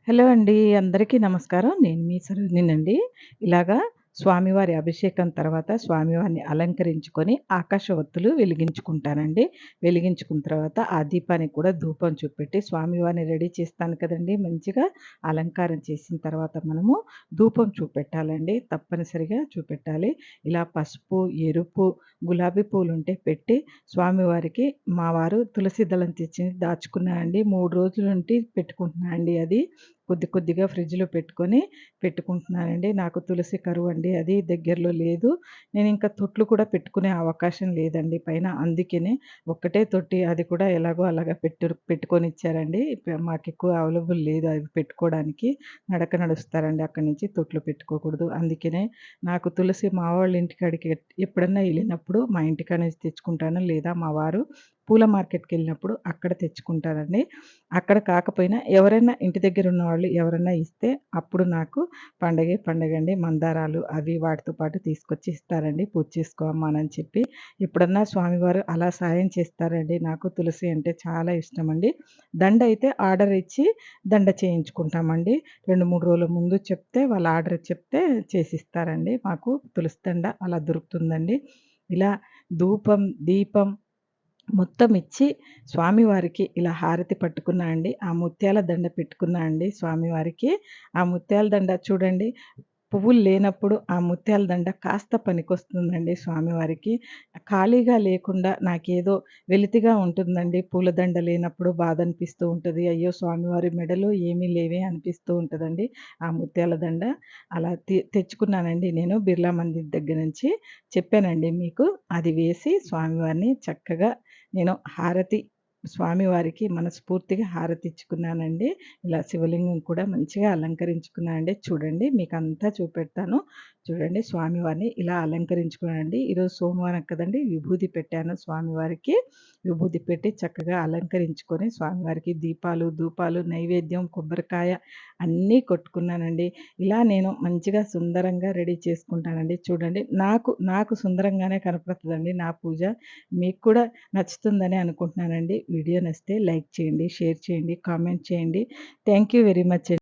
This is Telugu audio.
హలో అండి. అందరికీ నమస్కారం. నేను మీ సరోజినినండి. ఇలాగా స్వామివారి అభిషేకం తర్వాత స్వామివారిని అలంకరించుకొని ఆకాశ ఒత్తులు వెలిగించుకుంటానండి. వెలిగించుకున్న తర్వాత ఆ దీపానికి కూడా ధూపం చూపెట్టి స్వామివారిని రెడీ చేస్తాను కదండీ! మంచిగా అలంకారం చేసిన తర్వాత మనము ధూపం చూపెట్టాలండి. తప్పనిసరిగా చూపెట్టాలి. ఇలా పసుపు, ఎరుపు, గులాబీ పూలుంటే పెట్టి స్వామివారికి మా వారు తులసి దళం తెచ్చి దాచుకున్నా అండి. 3 రోజుల నుండి పెట్టుకుంటున్నా అండి అది. కొద్ది కొద్దిగా ఫ్రిడ్జ్‌లో పెట్టుకుంటున్నానండి. నాకు తులసి కరువండి. అది దగ్గరలో లేదు. నేనింకా తొట్లు కూడా పెట్టుకునే అవకాశం లేదండి పైన. అందుకనే ఒక్కటే తొట్టి అది కూడా ఎలాగో అలాగా పెట్టుకొనిచ్చారండి. మాకెక్కువ అవైలబుల్ లేదు అవి పెట్టుకోవడానికి. నడక నడుస్తారండి అక్కడి నుంచి. తొట్లు పెట్టుకోకూడదు. అందుకనే నాకు తులసి మా వాళ్ళ ఇంటికాడికి ఎప్పుడన్నా ఎళ్ళినప్పుడు మా ఇంటికాడ నుంచి తెచ్చుకుంటాను. లేదా మా వారు పూల మార్కెట్‌కెళ్ళినప్పుడు అక్కడ తెచ్చుకుంటారండి. అక్కడ కాకపోయినా ఎవరైనా ఇంటి దగ్గర ఉన్నవాళ్ళు ఎవరన్నా ఇస్తే అప్పుడు నాకు పండగే పండగండి. మందారాలు అవి వాటితో పాటు తీసుకొచ్చి ఇస్తారండి. పూజ చేసుకో అమ్మా అని చెప్పి. ఎప్పుడన్నా స్వామివారు అలా సాయం చేస్తారండి. నాకు తులసి అంటే చాలా ఇష్టమండి. దండ అయితే ఆర్డర్ ఇచ్చి దండ చేయించుకుంటామండి. 2, 3 రోజుల ముందు చెప్తే వాళ్ళు ఆర్డర్ చెప్తే చేసిస్తారండి. మాకు తులసి దండ అలా దొరుకుతుందండి. ఇలా ధూపం, దీపం మొత్తం ఇచ్చి స్వామివారికి ఇలా హారతి పట్టుకున్నా అండి. ఆ ముత్యాల దండ పెట్టుకున్నా అండి స్వామివారికి. ఆ ముత్యాల దండ చూడండి పువ్వులు లేనప్పుడు ఆ ముత్యాల దండ కాస్త పనికొస్తుందండి స్వామివారికి. ఖాళీగా లేకుండా నాకేదో వెలితిగా ఉంటుందండి. పూలదండ లేనప్పుడు బాధనిపిస్తూ ఉంటది. అయ్యో! స్వామివారి మెడలో ఏమీ లేవే అనిపిస్తూ ఉంటదండి. ఆ ముత్యాల దండ అలా తెచ్చుకున్నానండి నేను బిర్లా మందిర్ దగ్గర నుంచి. చెప్పానండి మీకు. అది వేసి స్వామివారిని చక్కగా నేను హారతి స్వామివారికి మనస్ఫూర్తిగా హారతిచ్చుకున్నానండి. ఇలా శివలింగం కూడా మంచిగా అలంకరించుకున్నానండి. చూడండి మీకంతా చూపెడతాను. చూడండి స్వామివారిని ఇలా అలంకరించుకున్నానండి. ఈరోజు సోమవారం కదండీ! విభూది పెట్టాను స్వామివారికి. విభూది పెట్టి చక్కగా అలంకరించుకొని స్వామివారికి దీపాలు, ధూపాలు, నైవేద్యం, కొబ్బరికాయ అన్నీ కొట్టుకున్నానండి. ఇలా నేను మంచిగా సుందరంగా రెడీ చేసుకుంటానండి. చూడండి నాకు సుందరంగానే కనపడుతదండి నా పూజ. మీకు కూడా నచ్చుతుందని అనుకుంటున్నానండి. వీడియో నచ్చితే లైక్ చేయండి, షేర్ చేయండి, కామెంట్ చేయండి. థాంక్ యూ వెరీ మచ్ అండి.